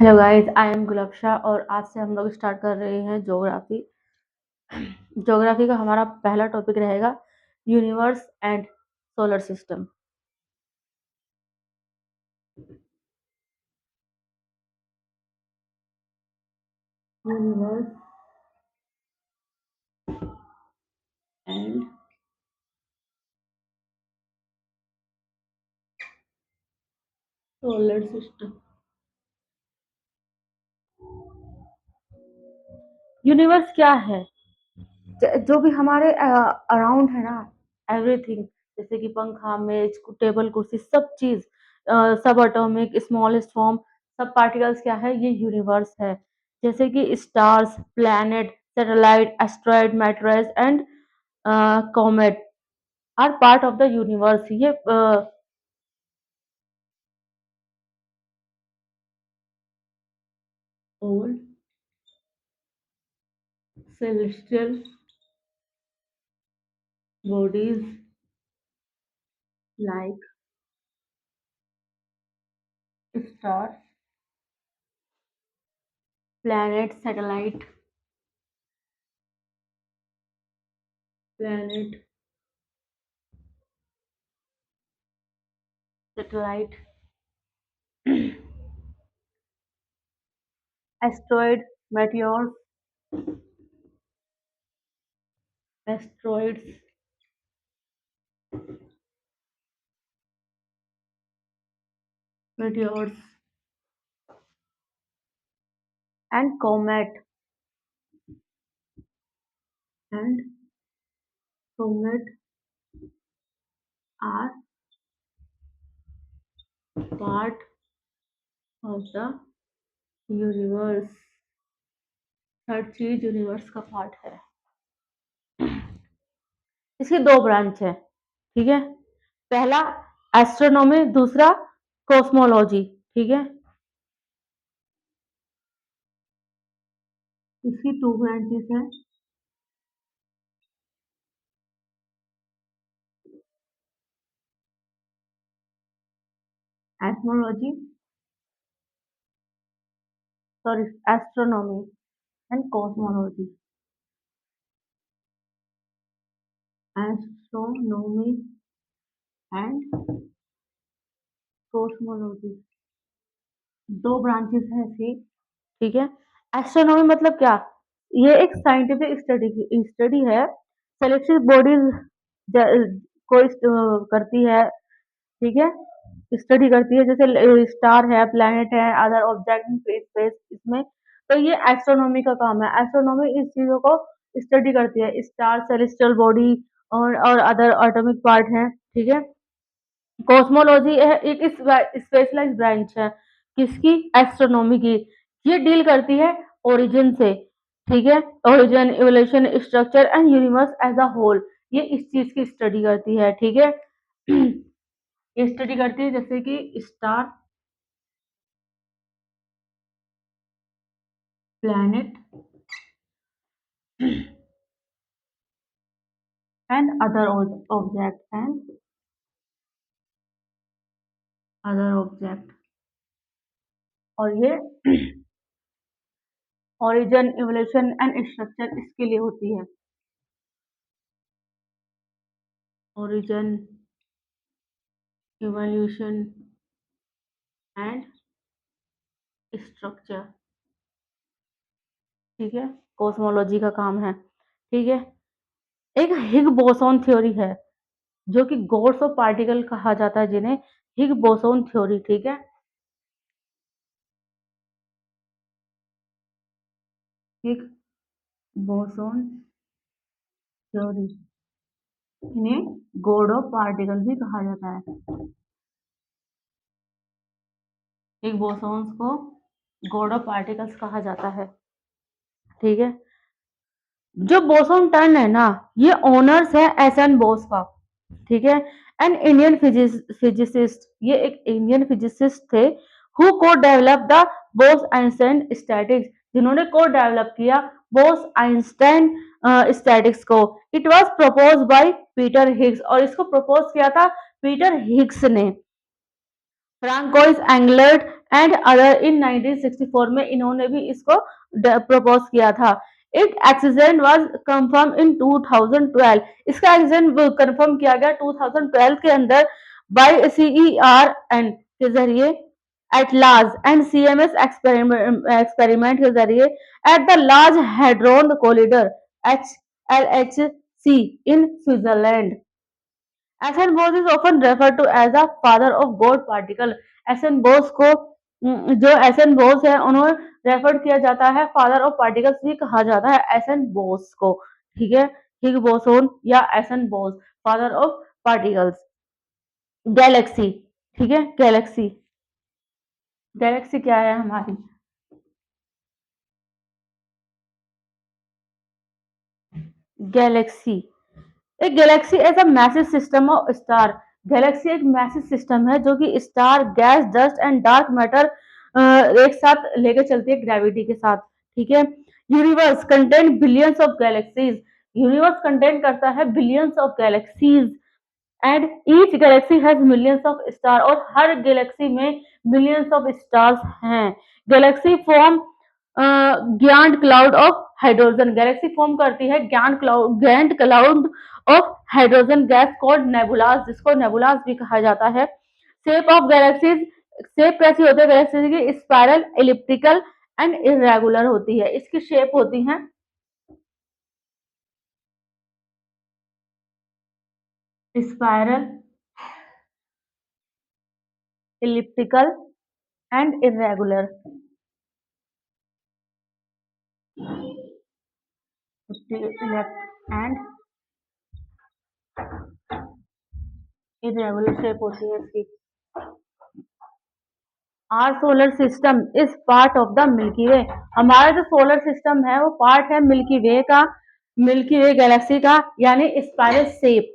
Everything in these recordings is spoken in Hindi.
हेलो गाइस, आई एम गुलबशा और आज से हम लोग स्टार्ट कर रहे हैं ज्योग्राफी। ज्योग्राफी का हमारा पहला टॉपिक रहेगा universe and solar system. Universe and solar system. Universe क्या है? जो भी हमारे अराउंड है ना, एवरीथिंग, जैसे कि पंखा, मेज, टेबल, कुर्सी, सब चीज, subatomic, smallest form, sub particles क्या है? ये यूनिवर्स है। जैसे कि stars, planet, satellite, asteroid, meteoroids and comet are part of the universe. ये all celestial bodies like stars, planet, planet, satellite, asteroid, meteors, asteroids, meteors, and and comet are part of the universe. हर चीज यूनिवर्स का पार्ट है। इसकी दो ब्रांच है, ठीक है। पहला एस्ट्रोनॉमी, दूसरा कॉस्मोलॉजी, ठीक है। इसकी टू ब्रांचेस है, astrology, sorry, astronomy and cosmology. Astronomy and cosmology, दो ब्रांचेस हैं इसकी, ठीक है। एस्ट्रोनॉमी मतलब क्या? ये एक साइंटिफिक स्टडी है। सेलेस्टियल बॉडीज कोई करती है, ठीक है, स्टडी करती है, जैसे स्टार है, प्लैनेट है, अदर ऑब्जेक्ट इन स्पेस इसमें। तो ये एस्ट्रोनॉमी का काम है। एस्ट्रोनॉमी इस चीजों को स्टडी करती है, स्टार, सेलेस्टियल बॉडी और अदर एटॉमिक पार्ट हैं, ठीक है। कॉस्मोलॉजी है एक स्पेशलाइज्ड ब्रांच है किसकी? एस्ट्रोनॉमी की। ये डील करती है ओरिजिन से, ठीक है। Origin, evolution, structure and universe as a whole, ये इस चीज की स्टडी करती है, ठीक है। ये स्टडी करती है जैसे कि star, planet and other object. और ये ओरिजिन, इवोल्यूशन एंड स्ट्रक्चर इसके लिए होती है। ओरिजिन, इवोल्यूशन एंड स्ट्रक्चर, ठीक है, कॉस्मोलॉजी का काम है, ठीक है। एक हिग बोसोन थ्योरी है, जो कि गॉड्स ऑफ पार्टिकल कहा जाता है, जिन्हें हिग बोसोन थ्योरी, ठीक है। हिग बोसोन थ्योरी, इन्हें गॉड ऑफ पार्टिकल भी कहा जाता है। हिग बोसोन्स को गॉड ऑफ पार्टिकल्स कहा जाता है, ठीक है। जो बोसोन टर्न है ना, ये ओनर्स है एस एन बोस का, ठीक है। एन इंडियन फिजिसिस्ट, ये एक इंडियन फिजिसिस्ट थे, who co develop the Bose Einstein statics, जिन्होंने को डेवलप किया बोस आइंस्टाइन स्टैटिक्स को। It was propose by Peter Higgs, और इसको प्रपोज किया था पीटर हिग्स ने। फ्रांकोइस एंगलर्ड एंड अदर इन 1964 में इन्होंने भी इसको प्रपोज किया था। इट एक्सीडेंट वाज कंफर्म इन 2012। इसका एक्सीडेंट कंफर्म किया गया 2012 के अंदर बाय CERN के जरिए at large and CMS experiment के जरिए at the large hadron collider HLHC in Switzerland. S N Bose is often refer to as a father of God particle. S N Bose को जो एसन बोस है उन्हें रेफर किया जाता है, फादर ऑफ पार्टिकल्स भी कहा जाता है एसन बोस को। ठीक है, हिग बोसोन या S N Bose, father of particles. Galaxy, ठीक है, गैलेक्सी, गैलेक्सी क्या है हमारी? गैलेक्सी, एक galaxy as a massive system of star. Galaxy एक मैसिव सिस्टम है जो कि star, gas, dust and dark matter एक साथ लेकर चलती है ग्रेविटी के साथ। ठीक है, universe contain billions of galaxies. Universe contain करता है billions of galaxies and each Galaxy has millions of star, और हर गैलेक्सी में मिलियंस ऑफ स्टार्स हैं। गैलेक्सी फॉर्म ज्ञात cloud of hydrogen. Galaxy form करती है ज्ञात cloud of hydrogen gas called nebulas, जिसको नेबुलास भी कहा जाता है। शेप ऑफ गैलेक्सीज, शेप कैसी होती है गैलेक्सीज की? स्पाइरल, एलिप्टिकल एंड इरेगुलर होती है। इसकी शेप होती है spiral, elliptical and irregular. And irregular shape होती है इसकी। Our solar system is part of the Milky Way. हमारा जो सोलर सिस्टम है वो पार्ट है मिल्की वे का, मिल्की वे गैलेक्सी का, यानी स्पाइरल शेप।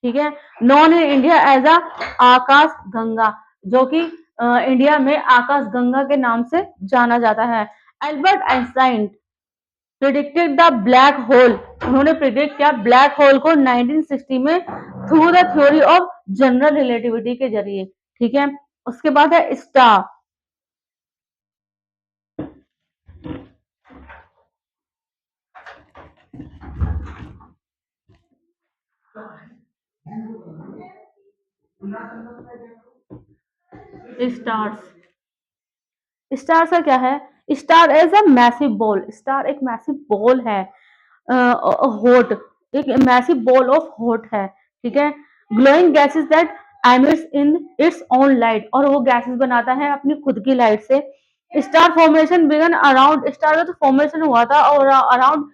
ठीक है, known in India as a Akash Ganga, जो कि इंडिया में आकाश गंगा के नाम से जाना जाता है। Albert Einstein predicted the black hole. उन्होंने प्रिडिक्ट किया ब्लैक होल को 1960 में through the theory of general relativity के जरिए। ठीक है, उसके बाद है स्टार। स्टार्स, स्टार का क्या है? Star as a massive ball. Star एक मैसिव बॉल है, हॉट, एक मैसिव बॉल ऑफ हॉट है। ठीक है, glowing gases that emits in its own light, और वो गैसेस बनाता है अपनी खुद की लाइट से। Star formation began around, star का तो फॉर्मेशन हुआ था और around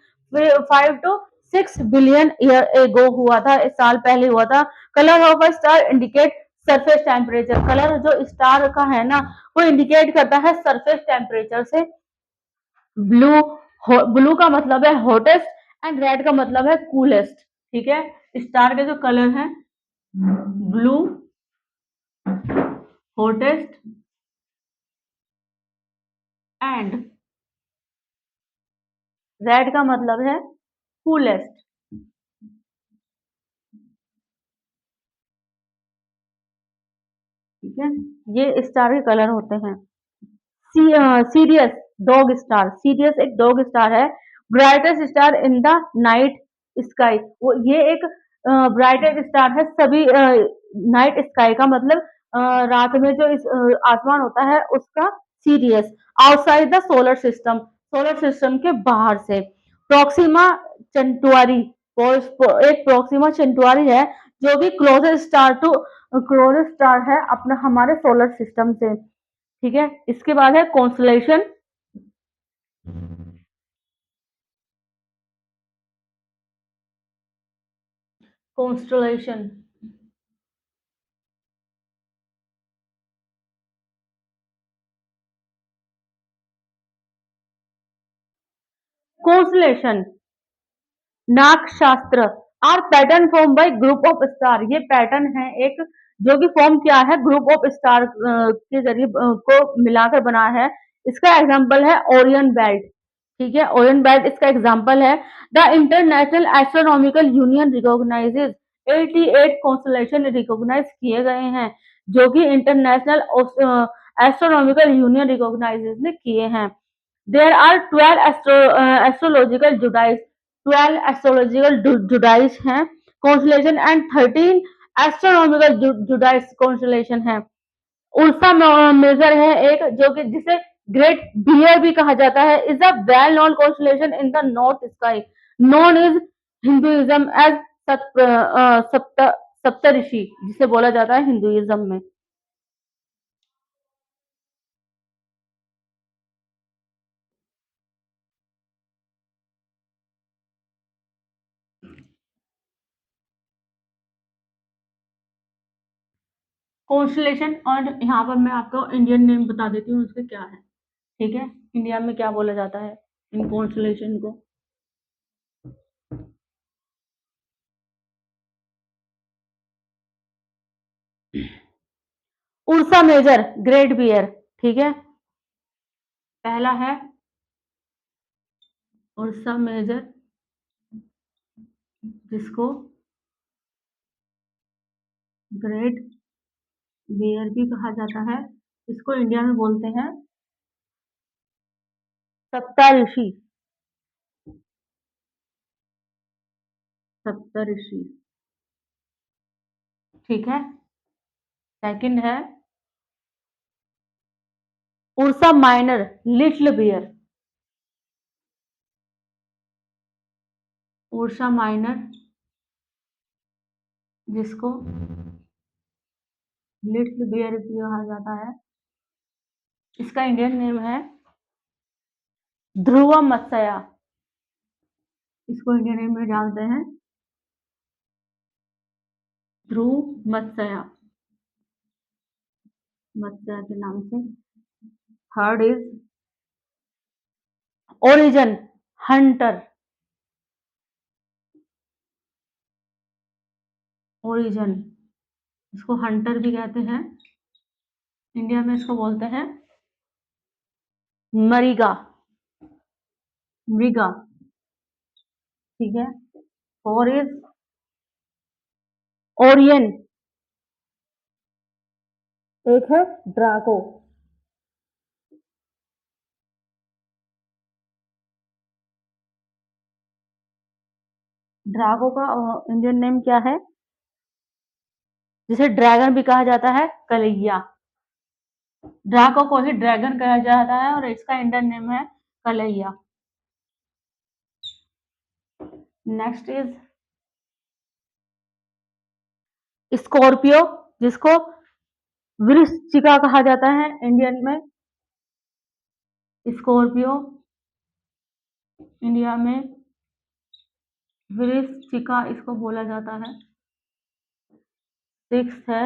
5 to 6 billion year ago हुआ था, इस साल पहले हुआ था। Colour of a star indicate surface temperature. Colour जो स्टार का है ना वो इंडिकेट करता है सरफेस टेम्परेचर से। ब्लू, ब्लू का मतलब है हॉटेस्ट एंड रेड का मतलब है कूलेस्ट। ठीक है, स्टार के जो कलर हैं ब्लू, हॉटेस्ट एंड रेड का मतलब है कूलेस्ट। ठीक है, ये स्टार के कलर होते हैं। सीरियस डॉग स्टार, सीरियस एक डॉग स्टार है, brightest star in the night sky. वो ये एक ब्राइटेस्ट स्टार है सभी नाइट स्काई का मतलब रात में जो इस आसमान होता है उसका। Serious outside the solar system, solar system के बाहर से। प्रोक्सिमा चंटुआरी, एक प्रोक्सिमा चंटुआरी है जो कि closest star to, closest star है अपना हमारे सोलर सिस्टम से। ठीक है, इसके बाद है कॉन्स्टलेशन। कॉन्स्टलेशन, कॉन्स्टलेशन नाक शास्त्र are pattern form by group of star. ये पैटर्न है एक जो कि फॉर्म किया है ग्रुप ऑफ स्टार के जरिए को मिलाकर बना है। इसका एग्जांपल है ओरियन बेल्ट। ठीक है, ओरियन बेल्ट इसका एग्जांपल है। The International Astronomical Union recognizes 88 constellation recognize किए गए हैं। जो कि इंटरनेशनल एस्ट्रोनॉमिकल यूनियन रिकॉग्नाइजेशन ने किए हैं। देयर आर 12 एस्ट्रोलॉजिकल जुडाइस, 12 एस्ट्रोलॉजिकल जुडाइस हैं कॉन्स्टलेशन एंड 13 एस्ट्रोनॉमिकल जुडाइस कॉन्स्टलेशन है। उर्सा मेजर है एक, जो कि जिसे ग्रेट बियर भी कहा जाता है, is a well known constellation in the north sky, known is Hinduism as Saptarishi, जिसे बोला जाता है हिंदुइज्म में। कॉन्स्टलेशन, और यहाँ पर मैं आपको इंडियन नेम बता देती हूँ उसके क्या है। ठीक है, इंडिया में क्या बोला जाता है इन कॉन्स्टलेशन को। Ursa Major, Great Bear. ठीक है, पहला है उर्सा मेजर, जिसको ग्रेट बियर भी कहा जाता है। इसको इंडिया में बोलते हैं सप्तऋषि, सप्तऋषि। ठीक है, सेकंड है Ursa Minor, Little Bear, Ursa Minor, जिसको लिटिल बियर भी कहा जाता है। इसका इंडियन नेम है ध्रुव मत्स्या, इसको इंडियन नेम में डालते हैं ध्रुव मत्स्या, मत्स्या के नाम से। Third is origin Hunter, origin, इसको हंटर भी कहते हैं, इंडिया में इसको बोलते हैं मरीगा, मृगा। ठीक है, फोर इज ओरियन, एक है ड्राको। ड्रागो का इंडियन नेम क्या है, जिसे ड्रैगन भी कहा जाता है, कलैया। ड्राको को ही ड्रैगन कहा जाता है और इसका इंडियन नेम है कलैया। नेक्स्ट इज स्कॉर्पियो, जिसको वृश्चिका कहा जाता है इंडियन में। स्कॉर्पियो इंडिया में वृश्चिका इसको बोला जाता है। सिक्स है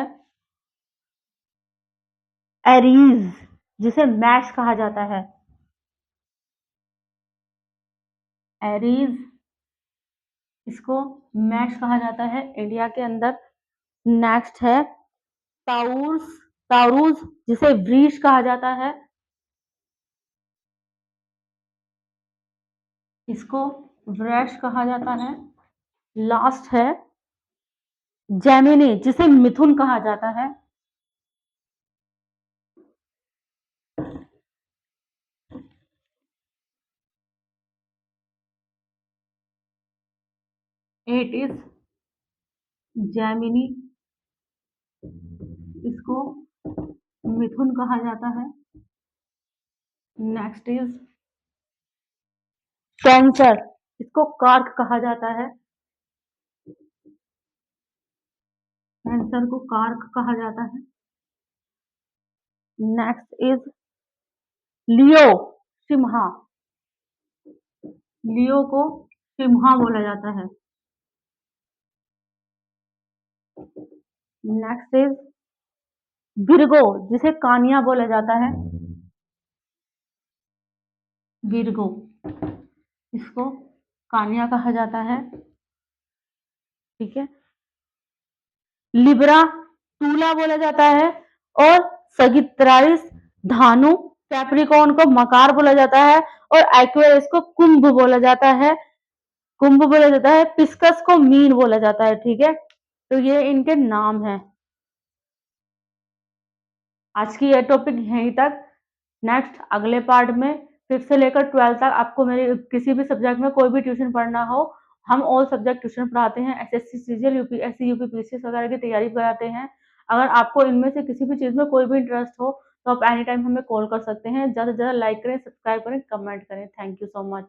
एरीज, जिसे मैश कहा जाता है, एरीज, इसको मैश कहा जाता है इंडिया के अंदर। नेक्स्ट है ताउस, ताउरूज, जिसे वृष कहा जाता है, इसको वृष कहा जाता है। लास्ट है जेमिनी, जिसे मिथुन कहा जाता है। एट इज जेमिनी, इसको मिथुन कहा जाता है। नेक्स्ट इज कैंसर, इसको कार्क कहा जाता है, कैंसर को कार्क कहा जाता है। नेक्स्ट इज लियो, सिम्हा, लियो को सिम्हा बोला जाता है। नेक्स्ट इज विर्गो, जिसे कानिया बोला जाता है, विर्गो, इसको कानिया कहा जाता है। ठीक है, लिब्रा तुला बोला जाता है, और सगित्राइस धानु, कैप्रिकॉर्न को मकार बोला जाता है, और एक्वेरियस को कुंभ बोला जाता है, कुंभ बोला जाता है। पिस्कस को मीन बोला जाता है। ठीक है, तो ये इनके नाम है। आज की ये टॉपिक यहीं तक। नेक्स्ट अगले पार्ट में 5th से लेकर 12th तक आपको मेरे किसी भी सब्जेक्ट में कोई भी ट्यूशन पढ़ना हो, हम ऑल सब्जेक्ट ट्यूशन पढ़ाते हैं। एसएससी, सीजीएल, यूपीएससी, यूपीपीसीएस वगैरह की तैयारी कराते हैं। अगर आपको इनमें से किसी भी चीज़ में कोई भी इंटरेस्ट हो, तो आप एनी टाइम हमें कॉल कर सकते हैं। ज़्यादा से ज़्यादा लाइक करें, सब्सक्राइब करें, कमेंट करें। Thank you so much.